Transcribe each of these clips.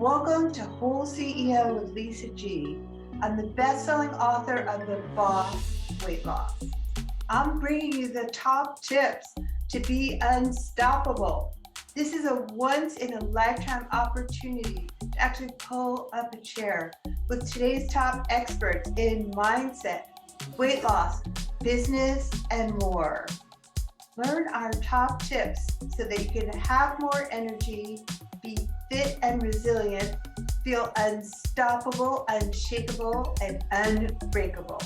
Welcome to WholeCEO with Lisa G. I'm the best-selling author of The Boss Weight Loss. I'm bringing you the top tips to be unstoppable. This is a once-in-a-lifetime opportunity to actually pull up a chair with today's top experts in mindset, weight loss, business, and more. Learn our top tips so that you can have more energy, be fit and resilient, feel unstoppable, unshakable, and unbreakable.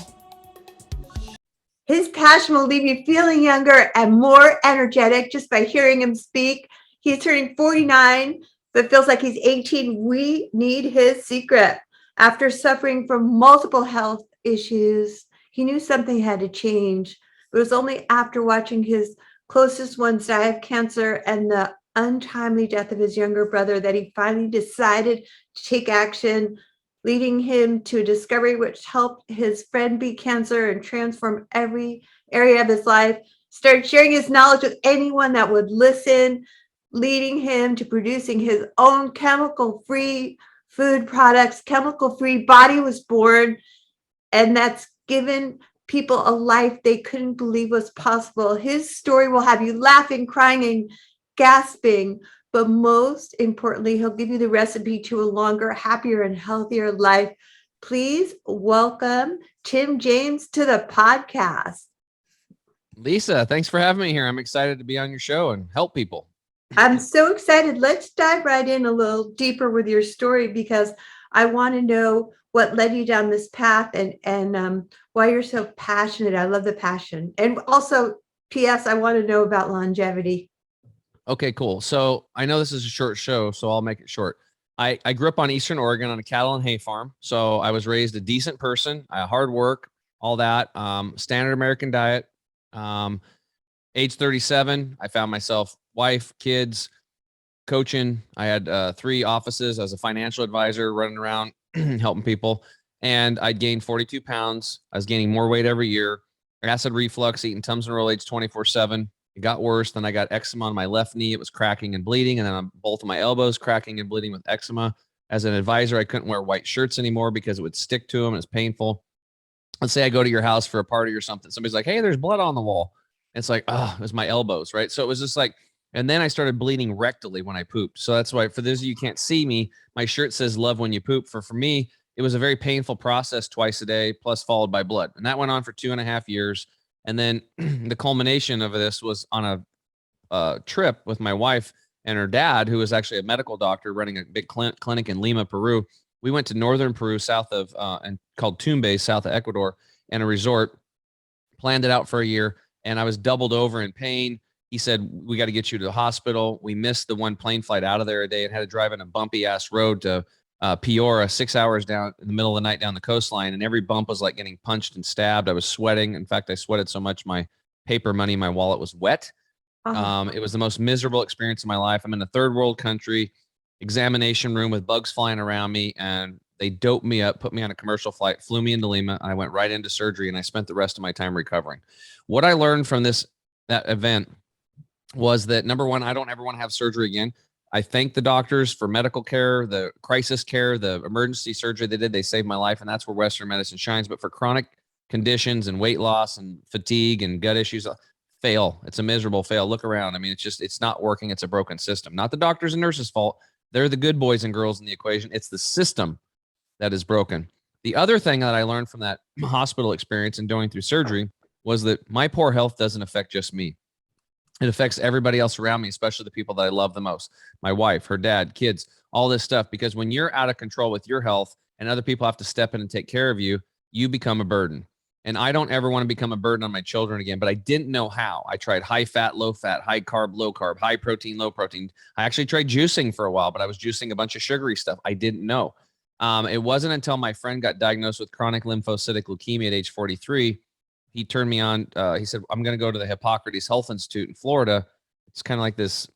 His passion will leave you feeling younger and more energetic just by hearing him speak. He's turning 49, but feels like he's 18. We need his secret. After suffering from multiple health issues, he knew something had to change. It was only after watching his closest ones die of cancer and the untimely death of his younger brother that he finally decided to take action, leading him to a discovery which helped his friend beat cancer and transform every area of his life. Started sharing his knowledge with anyone that would listen, leading him to producing his own chemical-free food products. Chemical-free Body was born, and that's given people a life they couldn't believe was possible. His story will have you laughing, crying, and gasping, but most importantly, he'll give you the recipe to a longer, happier, and healthier life. Please welcome Tim James to the podcast. Lisa, thanks for having me here. I'm excited to be on your show and help people. I'm so excited. Let's dive right in a little deeper with your story, because I want to know what led you down this path and why you're so passionate. I love the passion. And also, P.S., I want to know about longevity. Okay, cool. So I know this is a short show, so I'll make it short. I grew up on Eastern Oregon on a cattle and hay farm. So I was raised a decent person, hard work, all that, standard American diet. Age 37, I found myself wife, kids, coaching. I had 3 offices as a financial advisor, running around helping people. And I'd gained 42 pounds. I was gaining more weight every year. Acid reflux, eating Tums and Rolaids 24/7. It got worse. Then I got eczema on my left knee. It was cracking and bleeding. And then on both of my elbows, cracking and bleeding with eczema. As an advisor, I couldn't wear white shirts anymore because it would stick to them. It's painful. Let's say I go to your house for a party or something. Somebody's like, hey, there's blood on the wall. It's like, oh, it was my elbows, right? So it was just like, and then I started bleeding rectally when I pooped. So that's why, for those of you who can't see me, my shirt says love when you poop. For me, it was a very painful process twice a day, plus followed by blood. And that went on for 2.5 years. And then the culmination of this was on a trip with my wife and her dad, who was actually a medical doctor running a big clinic in Lima, Peru. We went to northern Peru, south of, and called Tumbes, south of Ecuador, and a resort, planned it out for a year. And I was doubled over in pain. He said, we got to get you to the hospital. We missed the one plane flight out of there a day and had to drive in a bumpy ass road to Piora, 6 hours down in the middle of the night down the coastline. And every bump was like getting punched and stabbed. I was sweating. In fact, I sweated so much my paper money, my wallet was wet. It was the most miserable experience of my life. I'm in a third world country, examination room with bugs flying around me. And they doped me up, put me on a commercial flight, flew me into Lima. I went right into surgery and I spent the rest of my time recovering. What I learned from that event was that, number one, I don't ever want to have surgery again. I thank the doctors for medical care, the crisis care, the emergency surgery they did. They saved my life, and that's where Western medicine shines. But for chronic conditions and weight loss and fatigue and gut issues, fail. It's a miserable fail. Look around. I mean, it's not working. It's a broken system. Not the doctors and nurses' fault. They're the good boys and girls in the equation. It's the system that is broken. The other thing that I learned from that hospital experience and going through surgery was that my poor health doesn't affect just me. It affects everybody else around me, especially the people that I love the most. My wife, her dad, kids, all this stuff. Because when you're out of control with your health and other people have to step in and take care of you, you become a burden. And I don't ever want to become a burden on my children again, but I didn't know how. I tried high fat, low fat, high carb, low carb, high protein, low protein. I actually tried juicing for a while, but I was juicing a bunch of sugary stuff. I didn't know. It wasn't until my friend got diagnosed with chronic lymphocytic leukemia at age 43. He turned me on. He said, I'm going to go to the Hippocrates Health Institute in Florida. It's kind of like this,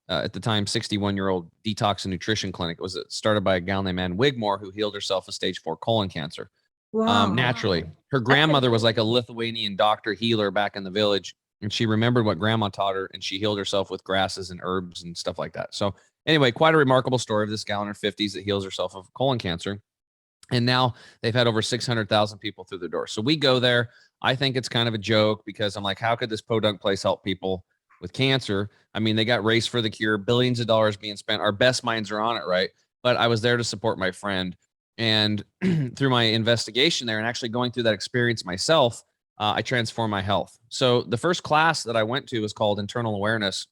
at the time, 61-year-old detox and nutrition clinic. It was started by a gal named Ann Wigmore, who healed herself of stage 4 colon cancer. Wow. Naturally. Her grandmother was like a Lithuanian doctor healer back in the village. And she remembered what grandma taught her, and she healed herself with grasses and herbs and stuff like that. So Anyway, quite a remarkable story of this gal in her 50s that heals herself of colon cancer. And now they've had over 600,000 people through the door. So we go there. I think it's kind of a joke because I'm like, how could this podunk place help people with cancer? I mean, they got Race for the Cure, billions of dollars being spent. Our best minds are on it, right? But I was there to support my friend. And through my investigation there and actually going through that experience myself, I transformed my health. So the first class that I went to was called Internal Awareness.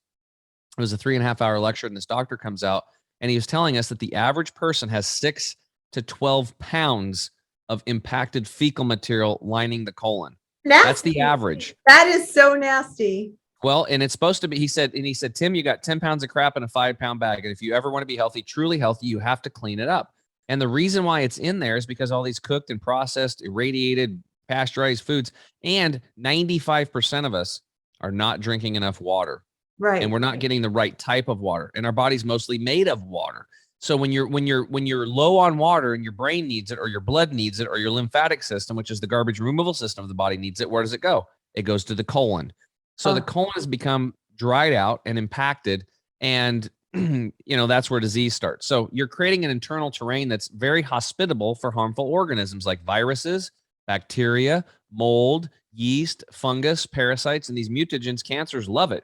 It was a 3.5 hour lecture, and this doctor comes out and he was telling us that the average person has 6 to 12 pounds of impacted fecal material lining the colon. Nasty. That's the average. That is so nasty. Well, and it's supposed to be, he said, Tim, you got 10 pounds of crap in a 5-pound bag. And if you ever want to be healthy, truly healthy, you have to clean it up. And the reason why it's in there is because all these cooked and processed, irradiated, pasteurized foods, and 95% of us are not drinking enough water. Right. And we're not getting the right type of water. And our body's mostly made of water. So when you're low on water and your brain needs it or your blood needs it or your lymphatic system, which is the garbage removal system of the body, needs it, where does it go? It goes to the colon. So the colon has become dried out and impacted, and that's where disease starts. So you're creating an internal terrain that's very hospitable for harmful organisms like viruses, bacteria, mold, yeast, fungus, parasites, and these mutagens. Cancers love it.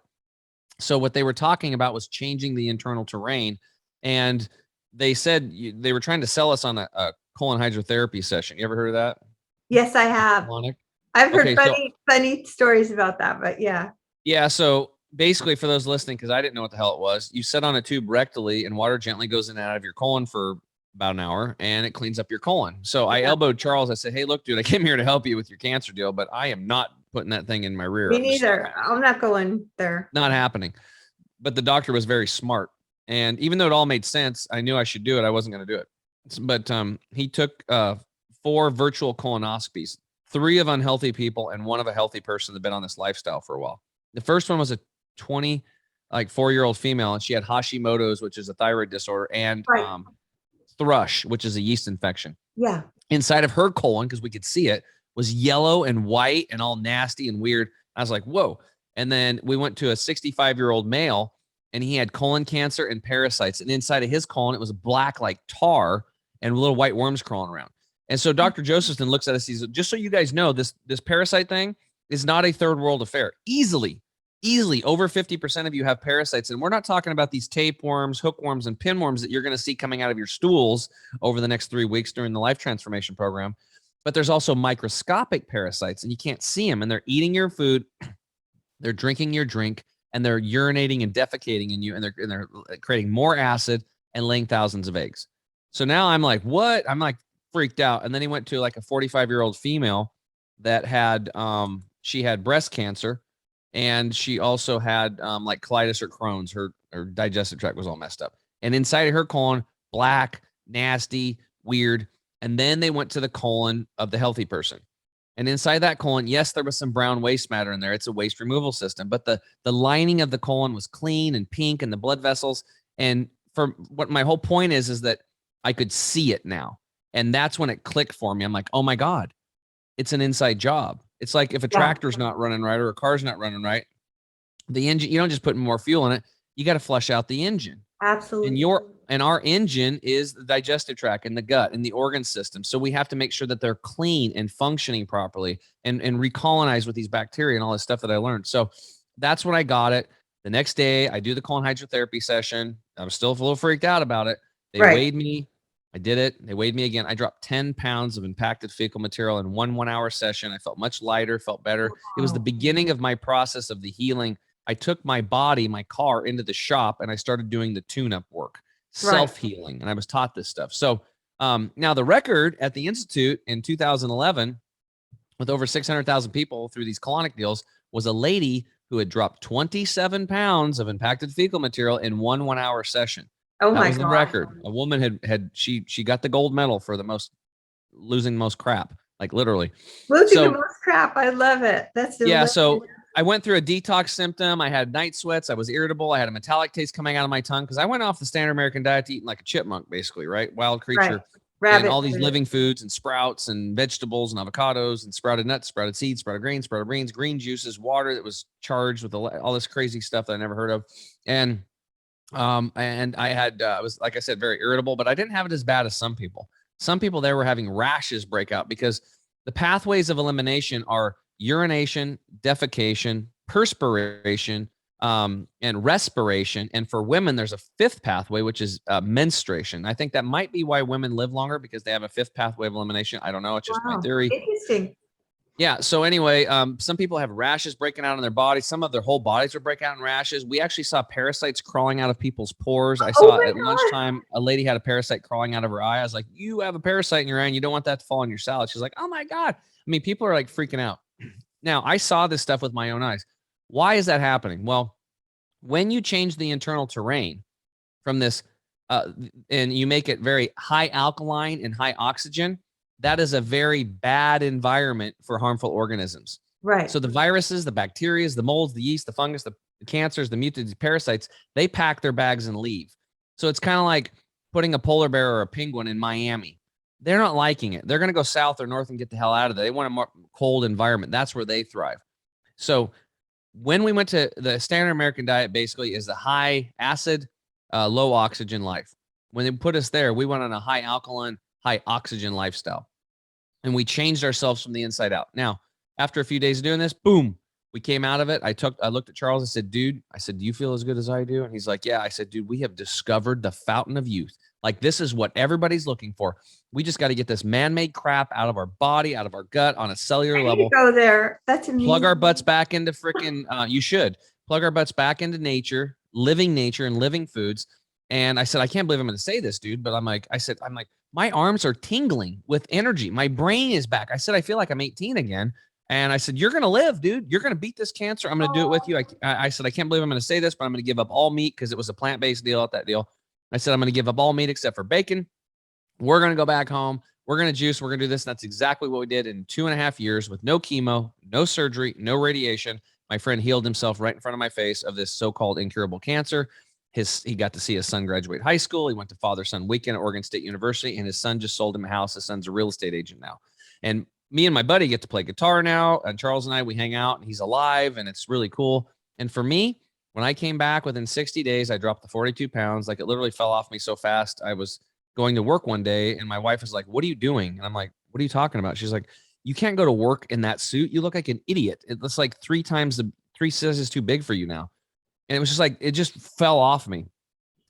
So what they were talking about was changing the internal terrain, and they said they were trying to sell us on a colon hydrotherapy session. You ever heard of that? Yes, I have. Colonic? I've heard funny stories about that, but yeah. Yeah. So basically, for those listening, because I didn't know what the hell it was, you sit on a tube rectally and water gently goes in and out of your colon for about an hour and it cleans up your colon. So I elbowed Charles. I said, hey, look, dude, I came here to help you with your cancer deal, but I am not putting that thing in my rear. Me neither. I'm not going there. Not happening. But the doctor was very smart. And even though it all made sense, I knew I should do it. I wasn't going to do it. But he took 4 virtual colonoscopies, 3 of unhealthy people and 1 of a healthy person that had been on this lifestyle for a while. The first one was a 4-year-old female, and she had Hashimoto's, which is a thyroid disorder, and thrush, which is a yeast infection. Yeah. Inside of her colon, because we could see it, was yellow and white and all nasty and weird. I was like, whoa. And then we went to a 65-year-old male, and he had colon cancer and parasites. And inside of his colon, it was black like tar and little white worms crawling around. And so Dr. Josephson looks at us. He's just so you guys know, this parasite thing is not a third world affair. Easily over 50% of you have parasites. And we're not talking about these tapeworms, hookworms, and pinworms that you're going to see coming out of your stools over the next 3 weeks during the life transformation program. But there's also microscopic parasites, and you can't see them. And they're eating your food, they're drinking your drink, and they're urinating and defecating in you, and they're creating more acid and laying thousands of eggs. So now I'm like, what? I'm like freaked out. And then he went to like a 45-year-old female that had she had breast cancer, and she also had like colitis or Crohn's. Her digestive tract was all messed up, and inside of her colon, black, nasty, weird. And then they went to the colon of the healthy person. And inside that colon, yes, there was some brown waste matter in there. It's a waste removal system, but the lining of the colon was clean and pink, and the blood vessels. And for what my whole point is that I could see it now. And that's when it clicked for me. I'm like, oh my God, it's an inside job. It's like if a tractor's not running right or a car's not running right, the engine, you don't just put more fuel in it. You got to flush out the engine. Absolutely. And our engine is the digestive tract and the gut and the organ system. So we have to make sure that they're clean and functioning properly and recolonize with these bacteria and all this stuff that I learned. So that's when I got it. The next day I do the colon hydrotherapy session. I was still a little freaked out about it. They weighed me. I did it. They weighed me again. I dropped 10 pounds of impacted fecal material in 1 hour session. I felt much lighter, felt better. Wow. It was the beginning of my process of the healing. I took my body, my car, into the shop, and I started doing the tune-up work, self-healing. And I was taught this stuff. So now the record at the Institute in 2011, with over 600,000 people through these colonic deals, was a lady who had dropped 27 pounds of impacted fecal material in 1 hour session. Oh my God. That was the record. A woman she got the gold medal for losing the most crap, like literally. Losing the most crap. I love it. That's so I went through a detox symptom. I had night sweats. I was irritable. I had a metallic taste coming out of my tongue because I went off the standard American diet eating like a chipmunk, basically, right? Wild creature. Rabbit and all these living foods and sprouts and vegetables and avocados and sprouted nuts, sprouted seeds, sprouted grains, sprouted beans, green juices, water that was charged with all this crazy stuff that I never heard of. And And I had, I was, like I said, very irritable, but I didn't have it as bad as some people. Some people there were having rashes break out because the pathways of elimination are urination, defecation, perspiration, and respiration. And for women, there's a fifth pathway, which is menstruation. I think that might be why women live longer, because they have a fifth pathway of elimination. I don't know. It's just my Wow. theory. Interesting. Yeah. So anyway, some people have rashes breaking out on their bodies. Some of their whole bodies are breaking out in rashes. We actually saw parasites crawling out of people's pores. I Oh saw my at God. lunchtime a lady had a parasite crawling out of her eye. I was like, "You have a parasite in your eye, and you don't want that to fall on your salad." She's like, "Oh my God." I mean, people are like freaking out. Now, I saw this stuff with my own eyes. Why is that happening? Well, when you change the internal terrain from this, and you make it very high alkaline and high oxygen, that is a very bad environment for harmful organisms. Right. So the viruses, the bacteria, the molds, the yeast, the fungus, the cancers, the mutated parasites, they pack their bags and leave. So it's kind of like putting a polar bear or a penguin in Miami. They're not liking it. They're going to go south or north and get the hell out of there. They want a more cold environment. That's where they thrive. So when we went to the standard American diet, basically is the high acid, low oxygen life. When they put us there, we went on a high alkaline, high oxygen lifestyle, and we changed ourselves from the inside out. Now, after a few days of doing this, boom, we came out of it. I looked at Charles. I said, "Dude," I said, "do you feel as good as I do?" And he's like, "Yeah." I said, "Dude, we have discovered the fountain of youth. Like, this is what everybody's looking for. We just got to get this man-made crap out of our body, out of our gut on a cellular I need to level. go there. That's Plug our amazing. butts back into freaking, you should plug our butts back into nature, and living foods." And I said, "I can't believe I'm going to say this, dude." But I'm like, my arms are tingling with energy. My brain is back. I said, "I feel like I'm 18 again." And I said, "You're going to live, dude. You're going to beat this cancer. I'm going to do it with you." I said, "I can't believe I'm going to say this, but I'm going to give up all meat," because it was a plant-based deal at that deal. I said, "I'm going to give up all meat except for bacon. We're going to go back home. We're going to juice. We're going to do this." And that's exactly what we did in 2.5 years with no chemo, no surgery, no radiation. My friend healed himself right in front of my face of this so-called incurable cancer. He got to see his son graduate high school. He went to father-son weekend at Oregon State University, and his son just sold him a house. His son's a real estate agent now. And me and my buddy get to play guitar now. And Charles and I, we hang out, and he's alive, and it's really cool. And for me, when I came back within 60 days, I dropped the 42 pounds. Like, it literally fell off me so fast. I was going to work one day, and my wife was like, "What are you doing?" And I'm like, "What are you talking about?" She's like, "You can't go to work in that suit. You look like an idiot. It's like three sizes too big for you now." And it was just like, it just fell off me.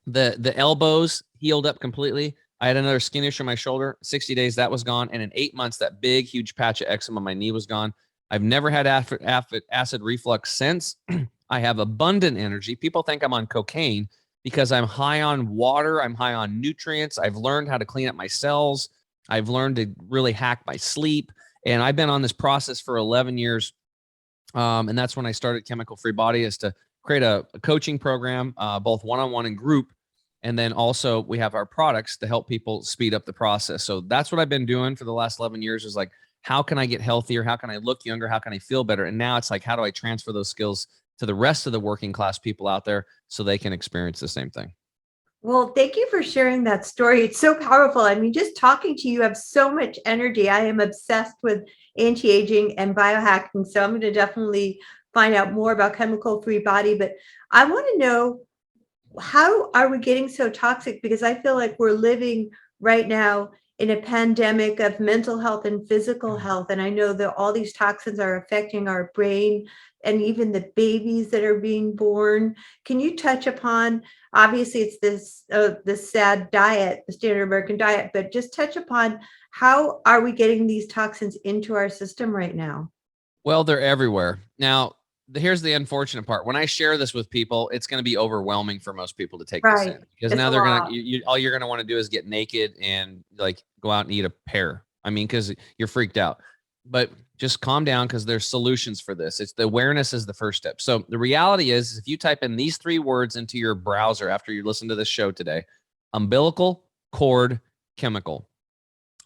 The elbows healed up completely. I had another skin issue on my shoulder. 60 days, that was gone. And in 8 months, that big, huge patch of eczema on my knee was gone. I've never had acid reflux since. I have abundant energy. People think I'm on cocaine because I'm high on water. I'm high on nutrients. I've learned how to clean up my cells. I've learned to really hack my sleep. And I've been on this process for 11 years. And that's when I started Chemical Free Body, is to create a coaching program, both one-on-one and group. And then also we have our products to help people speed up the process. So that's what I've been doing for the last 11 years, is like, how can I get healthier? How can I look younger? How can I feel better? And now it's like, how do I transfer those skills to the rest of the working class people out there so they can experience the same thing? Well, thank you for sharing that story. It's so powerful. I mean, just talking to you, you have so much energy. I am obsessed with anti-aging and biohacking. So I'm going to definitely find out more about Chemical Free Body. But I want to know, how are we getting so toxic? Because I feel like we're living right now in a pandemic of mental health and physical health. And I know that all these toxins are affecting our brain and even the babies that are being born. Can you touch upon, obviously it's this sad diet, the standard American diet, but just touch upon, how are we getting these toxins into our system right now? Well, they're everywhere. Now, here's the unfortunate part. When I share this with people, it's going to be overwhelming for most people to take this Right. in, because It's now a they're going lot. to, all you're going to want to do is get naked and like go out and eat a pear. I mean, because you're freaked out. But just calm down, because there's solutions for this. It's the awareness is the first step. So the reality is, if you type in these 3 words into your browser after you listen to this show today: umbilical cord chemical,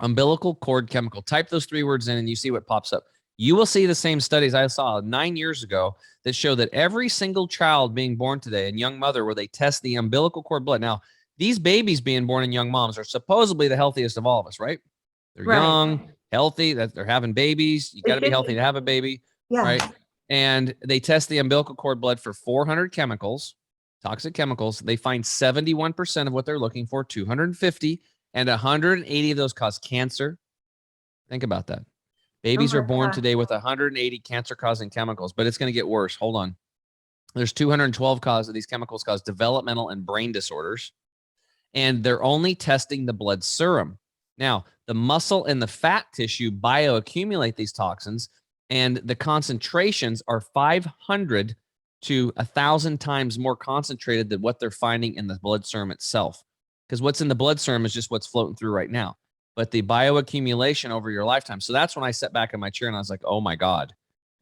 umbilical cord chemical, type those 3 words in and you see what pops up. You will see the same studies I saw 9 years ago that show that every single child being born today, and young mother, where they test the umbilical cord blood. Now, these babies being born in young moms are supposedly the healthiest of all of us, right? They're Right. young, healthy, that they're having babies. You got It to be should healthy be. to have a baby, Yes. right? And they test the umbilical cord blood for 400 chemicals. toxic chemicals. They find 71% of what they're looking for, 250, and 180 of those cause cancer. Think about that. Babies my are born God. today with 180 cancer-causing chemicals, but it's going to get worse. Hold on. There's 212 causes of these chemicals cause developmental and brain disorders, and they're only testing the blood serum. Now, the muscle and the fat tissue bioaccumulate these toxins, and the concentrations are 500 to 1,000 times more concentrated than what they're finding in the blood serum itself. Because what's in the blood serum is just what's floating through right now. But the bioaccumulation over your lifetime. So that's when I sat back in my chair and I was like, oh my God,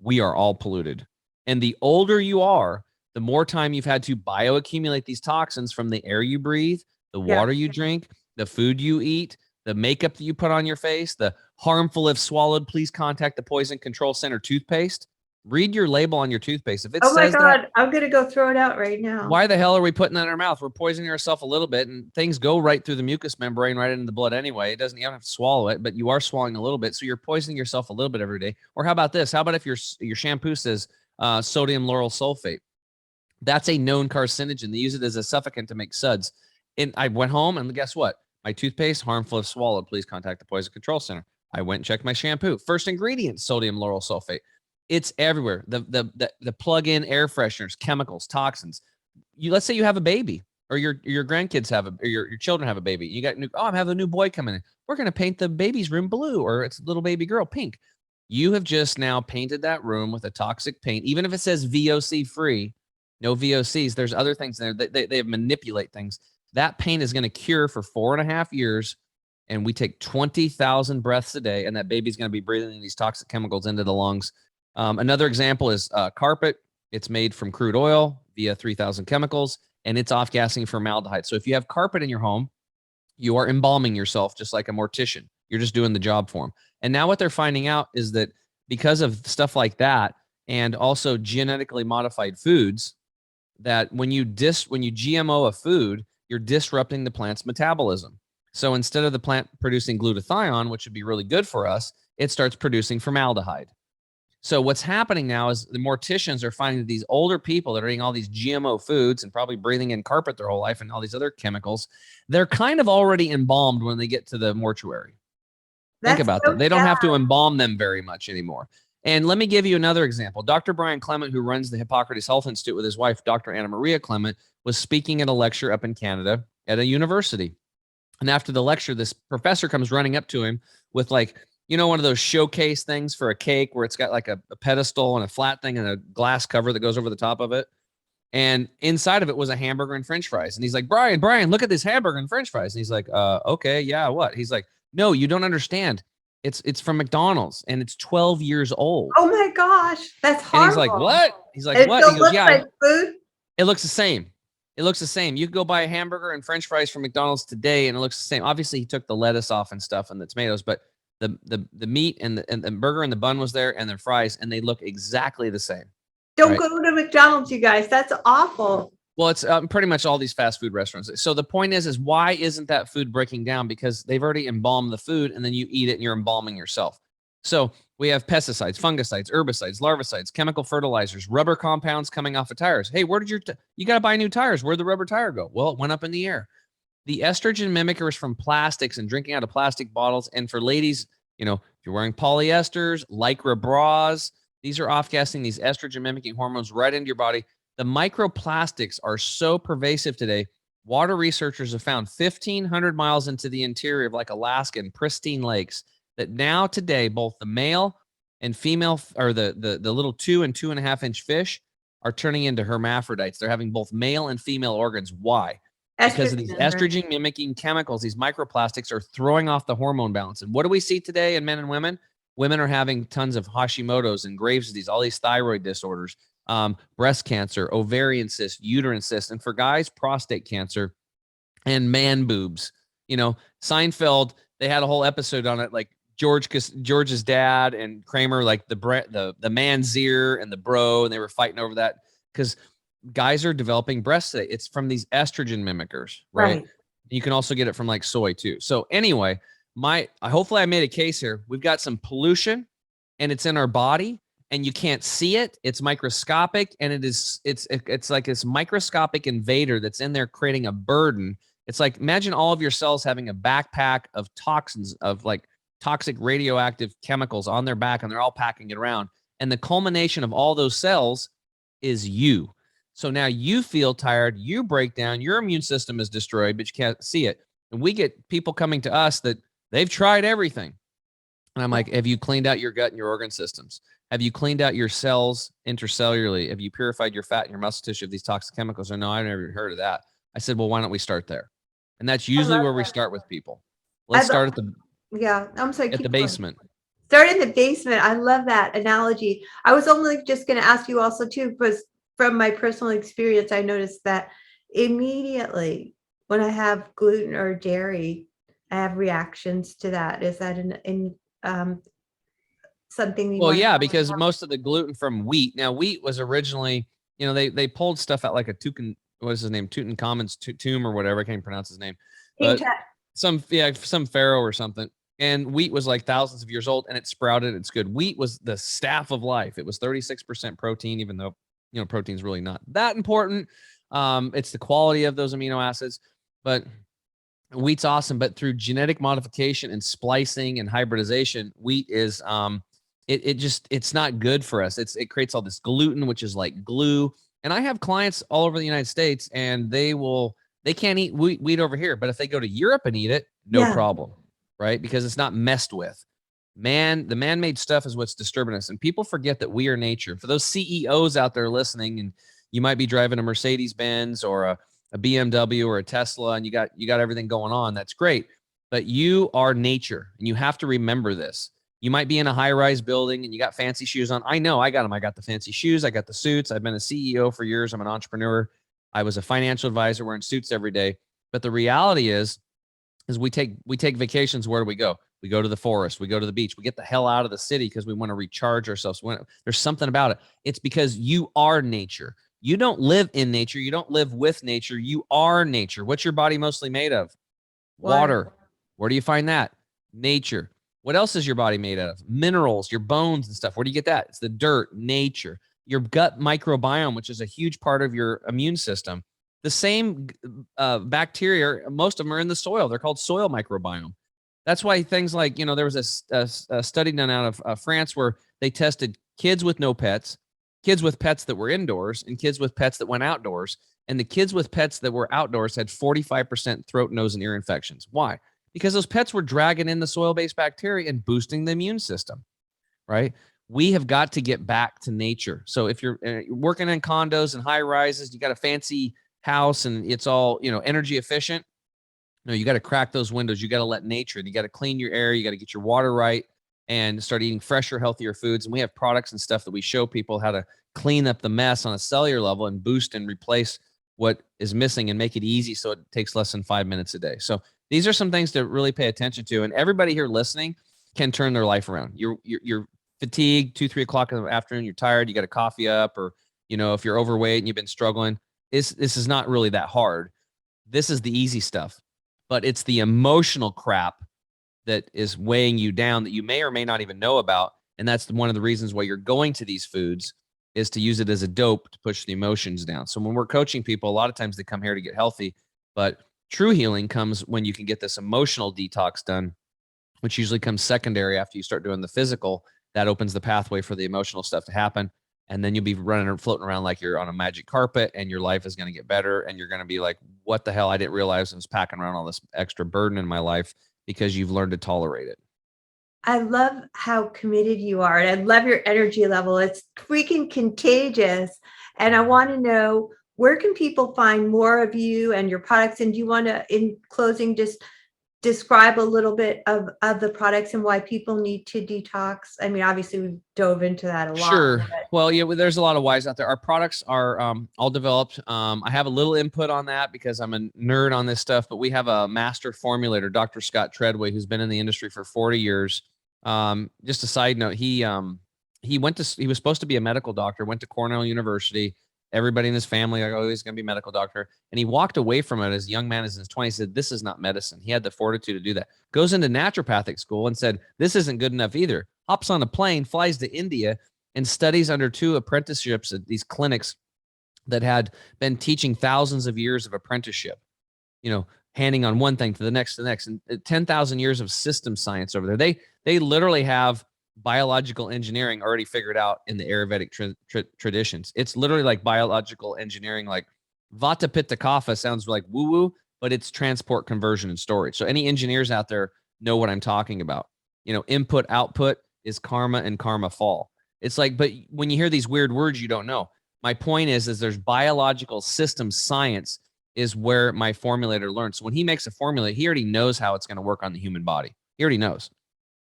we are all polluted. And the older you are, the more time you've had to bioaccumulate these toxins from the air you breathe, the water you drink, the food you eat, the makeup that you put on your face, the harmful if swallowed, please contact the Poison Control Center toothpaste. Read your label on your toothpaste. If it Oh my says God, that, I'm going to go throw it out right now. why the hell are we putting that in our mouth? We're poisoning ourselves a little bit, and things go right through the mucous membrane, right into the blood anyway. It doesn't, you don't have to swallow it, but you are swallowing a little bit. So you're poisoning yourself a little bit every day. Or how about this? How about if your shampoo says sodium lauryl sulfate? That's a known carcinogen. They use it as a suffocant to make suds. And I went home and guess what? My toothpaste, harmful if swallowed. Please contact the Poison Control Center. I went and checked my shampoo. First ingredient, sodium lauryl sulfate. It's everywhere. The plug-in air fresheners, chemicals, toxins. Let's say you have a baby, or your grandkids have or your children have a baby. You got I'm having a new boy coming in. We're going to paint the baby's room blue, or it's a little baby girl pink. You have just now painted that room with a toxic paint, even if it says VOC free. No VOCs. There's other things there. They manipulate things. That paint is going to cure for 4.5 years, and we take 20,000 breaths a day, and that baby's going to be breathing these toxic chemicals into the lungs. Another example is carpet. It's made from crude oil via 3,000 chemicals, and it's off-gassing formaldehyde. So if you have carpet in your home, you are embalming yourself just like a mortician. You're just doing the job for them. And now what they're finding out is that because of stuff like that, and also genetically modified foods, that when you GMO a food, you're disrupting the plant's metabolism. So instead of the plant producing glutathione, which would be really good for us, it starts producing formaldehyde. So what's happening now is the morticians are finding that these older people that are eating all these GMO foods and probably breathing in carpet their whole life and all these other chemicals, they're kind of already embalmed when they get to the mortuary. Think about that. They don't have to embalm them very much anymore. And let me give you another example. Dr. Brian Clement, who runs the Hippocrates Health Institute with his wife, Dr. Anna Maria Clement, was speaking at a lecture up in Canada at a university. And after the lecture, this professor comes running up to him with one of those showcase things for a cake where it's got like a pedestal and a flat thing and a glass cover that goes over the top of it. And inside of it was a hamburger and French fries. And he's like, Brian, look at this hamburger and French fries. And he's like, okay, yeah, what? He's like, no, you don't understand. It's from McDonald's and it's 12 years old. Oh my gosh, that's horrible. And he's like, what? He's like, what? He goes, yeah, like food? It looks the same. It looks the same. You could go buy a hamburger and French fries from McDonald's today, and it looks the same. Obviously, he took the lettuce off and stuff and the tomatoes, but the meat and the burger and the bun was there and the fries, and they look exactly the same. Don't go to McDonald's, you guys. That's awful. Well, it's pretty much all these fast food restaurants. So the point is why isn't that food breaking down? Because they've already embalmed the food, and then you eat it and you're embalming yourself. So we have pesticides, fungicides, herbicides, larvicides, chemical fertilizers, rubber compounds coming off of tires. Hey, where did you got to buy new tires? Where'd the rubber tire go? Well, it went up in the air. The estrogen mimickers from plastics and drinking out of plastic bottles. And for ladies, if you're wearing polyesters, Lycra bras, these are off-gassing these estrogen mimicking hormones right into your body. The microplastics are so pervasive today. Water researchers have found 1,500 miles into the interior of Alaska and pristine lakes that now today, both the male and female, or the little 2 and 2.5 inch fish, are turning into hermaphrodites. They're having both male and female organs. Why? Because of these estrogen mimicking chemicals. These microplastics are throwing off the hormone balance. And what do we see today in men and women? Women are having tons of Hashimoto's and Graves' disease, all these thyroid disorders, breast cancer, ovarian cysts, uterine cysts, and for guys, prostate cancer and man boobs. Seinfeld, they had a whole episode on it, George's dad and Kramer, the man's ear and the bro, and they were fighting over that because guys are developing breasts today. It's from these estrogen mimickers, right? You can also get it from soy too. So anyway, hopefully I made a case here. We've got some pollution and it's in our body, and you can't see it. It's microscopic, and it's like this microscopic invader that's in there creating a burden. It's like, imagine all of your cells having a backpack of toxins, of like toxic radioactive chemicals on their back, and they're all packing it around. And the culmination of all those cells is you. So now you feel tired, you break down, your immune system is destroyed, but you can't see it. And we get people coming to us that they've tried everything. And I'm like, have you cleaned out your gut and your organ systems? Have you cleaned out your cells intercellularly? Have you purified your fat and your muscle tissue of these toxic chemicals? Or no, I've never heard of that. I said, well, why don't we start there? And that's usually where we start with people. Let's start at the I'm sorry, at the basement. Start in the basement. I love that analogy. I was only just going to ask you also too, because from my personal experience, I noticed that immediately when I have gluten or dairy, I have reactions to that. Is that something? Well, yeah, because most of the gluten from wheat. Now, wheat was originally, they pulled stuff out like a what is his name? Tutankhamun's tomb or whatever. I can't pronounce his name. But some pharaoh or something. And wheat was like thousands of years old, and it sprouted. It's good. Wheat was the staff of life. It was 36% protein, even though, protein's really not that important. It's the quality of those amino acids, but wheat's awesome. But through genetic modification and splicing and hybridization, wheat is, it's not good for us. It creates all this gluten, which is like glue. And I have clients all over the United States, and they can't eat wheat over here, but if they go to Europe and eat it, no problem. Right? Because it's not messed with. The man-made stuff is what's disturbing us. And people forget that we are nature. For those CEOs out there listening, and you might be driving a Mercedes-Benz or a BMW or a Tesla, and you got everything going on. That's great. But you are nature, and you have to remember this. You might be in a high-rise building and you got fancy shoes on. I know I got them. I got the fancy shoes. I got the suits. I've been a CEO for years. I'm an entrepreneur. I was a financial advisor wearing suits every day. But the reality is we take vacations. Where do we go? We go to the forest. We go to the beach. We get the hell out of the city because we want to recharge ourselves. There's something about it. It's because you are nature. You don't live in nature. You don't live with nature. You are nature. What's your body mostly made of? Water. Where do you find that? Nature. What else is your body made out of? Minerals, your bones and stuff. Where do you get that? It's the dirt, nature. Your gut microbiome, which is a huge part of your immune system. The same bacteria, most of them are in the soil. They're called soil microbiome. That's why things like, there was a study done out of France where they tested kids with no pets, kids with pets that were indoors, and kids with pets that went outdoors. And the kids with pets that were outdoors had 45% throat, nose, and ear infections. Why? Because those pets were dragging in the soil-based bacteria and boosting the immune system, right? We have got to get back to nature. So if you're working in condos and high rises, you got a fancy house and it's all, energy efficient. No, you got to crack those windows. You got to let nature, you got to clean your air. You got to get your water right and start eating fresher, healthier foods. And we have products and stuff that we show people how to clean up the mess on a cellular level and boost and replace what is missing and make it easy. So it takes less than 5 minutes a day. So these are some things to really pay attention to. And everybody here listening can turn their life around. You're fatigued, 2-3 o'clock in the afternoon, you're tired, you got a coffee up, or, if you're overweight and you've been struggling, this is not really that hard. This is the easy stuff, but it's the emotional crap that is weighing you down that you may or may not even know about. And that's one of the reasons why you're going to these foods, is to use it as a dope to push the emotions down. So when we're coaching people, a lot of times they come here to get healthy, but true healing comes when you can get this emotional detox done, which usually comes secondary after you start doing the physical. That opens the pathway for the emotional stuff to happen. And then you'll be running or floating around like you're on a magic carpet, and your life is going to get better. And you're going to be like, what the hell? I didn't realize I was packing around all this extra burden in my life, because you've learned to tolerate it. I love how committed you are. And I love your energy level. It's freaking contagious. And I want to know, where can people find more of you and your products? And do you want to, in closing, just describe a little bit of the products and why people need to detox? I mean, obviously we've dove into that a lot. Sure. Well, yeah, there's a lot of whys out there. Our products are all developed. I have a little input on that because I'm a nerd on this stuff, but we have a master formulator, Dr. Scott Treadway, who's been in the industry for 40 years. Just a side note, he was supposed to be a medical doctor, went to Cornell University. Everybody in his family, like, oh, he's going to be a medical doctor. And he walked away from it as a young man, as in his 20s, he said, this is not medicine. He had the fortitude to do that. Goes into naturopathic school and said, this isn't good enough either. Hops on a plane, flies to India, and studies under 2 apprenticeships at these clinics that had been teaching thousands of years of apprenticeship, handing on one thing to the next, and 10,000 years of system science over there. They literally have biological engineering already figured out in the Ayurvedic traditions. It's literally like biological engineering, like Vata Pitta Kapha sounds like woo-woo, but it's transport, conversion, and storage. So any engineers out there know what I'm talking about. Input, output is karma and karma fall. It's like, but when you hear these weird words, you don't know. My point is there's biological system science is where my formulator learns. So when he makes a formula, he already knows how it's going to work on the human body. He already knows.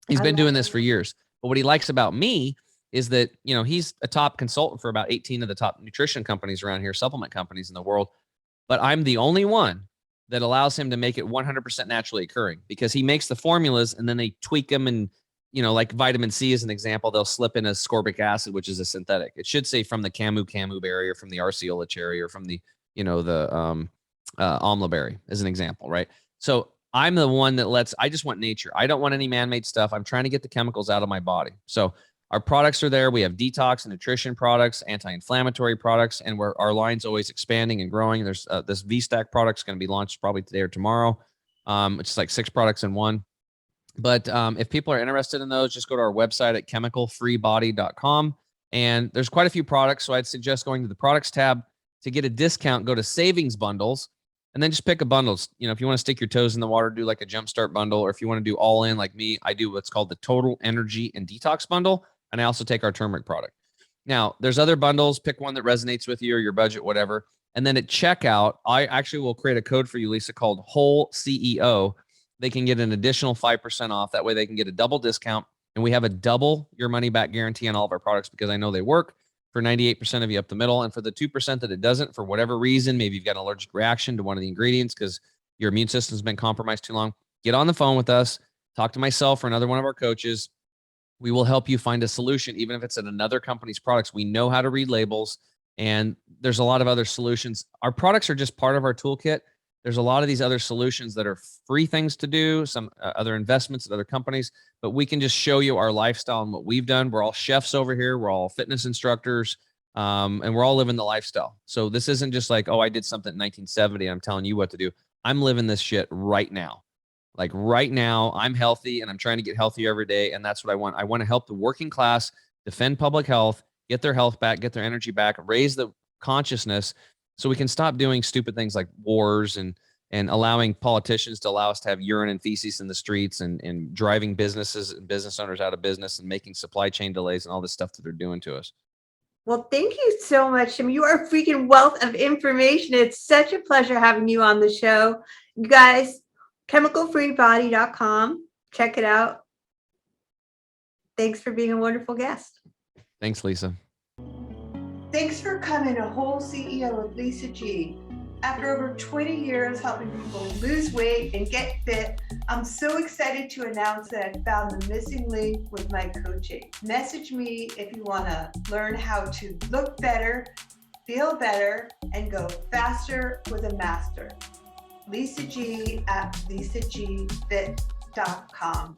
He's been doing this for years. But what he likes about me is that, he's a top consultant for about 18 of the top nutrition companies around here, supplement companies in the world. But I'm the only one that allows him to make it 100% naturally occurring, because he makes the formulas and then they tweak them. And, like vitamin C is an example, they'll slip in ascorbic acid, which is a synthetic. It should say from the camu berry or from the arceola cherry or from the, amla berry as an example, right? So I'm the one that I just want nature. I don't want any man-made stuff. I'm trying to get the chemicals out of my body. So our products are there. We have detox and nutrition products, anti-inflammatory products, and our line's always expanding and growing. There's this V-Stack product's going to be launched probably today or tomorrow. It's like 6 products in one. But if people are interested in those, just go to our website at chemicalfreebody.com. And there's quite a few products. So I'd suggest going to the products tab to get a discount. Go to savings bundles and then just pick a bundle. If you want to stick your toes in the water, do like a jumpstart bundle. Or if you want to do all in like me, I do what's called the total energy and detox bundle. And I also take our turmeric product. Now, there's other bundles. Pick one that resonates with you or your budget, whatever. And then at checkout, I actually will create a code for you, Lisa, called WholeCEO. They can get an additional 5% off. That way they can get a double discount. And we have a double your money back guarantee on all of our products, because I know they work for 98% of you up the middle. And for the 2% that it doesn't, for whatever reason, maybe you've got an allergic reaction to one of the ingredients because your immune system's been compromised too long, get on the phone with us, talk to myself or another one of our coaches. We will help you find a solution, even if it's at another company's products. We know how to read labels, and there's a lot of other solutions. Our products are just part of our toolkit. There's a lot of these other solutions that are free things to do, some other investments at other companies, but we can just show you our lifestyle and what we've done. We're all chefs over here. We're all fitness instructors, and we're all living the lifestyle. So this isn't just like, oh, I did something in 1970. And I'm telling you what to do. I'm living this shit right now. Like right now, I'm healthy and I'm trying to get healthier every day. And that's what I want. I want to help the working class defend public health, get their health back, get their energy back, raise the consciousness so we can stop doing stupid things like wars and allowing politicians to allow us to have urine and feces in the streets and driving businesses and business owners out of business and making supply chain delays and all this stuff that they're doing to us. Well, thank you so much, Tim. You are a freaking wealth of information. It's such a pleasure having you on the show. You guys, chemicalfreebody.com. Check it out. Thanks for being a wonderful guest. Thanks, Lisa. Thanks for coming to WholeCEO with Lisa G. After over 20 years helping people lose weight and get fit, I'm so excited to announce that I found the missing link with my coaching. Message me if you want to learn how to look better, feel better, and go faster with a master. Lisa G at lisagfit.com.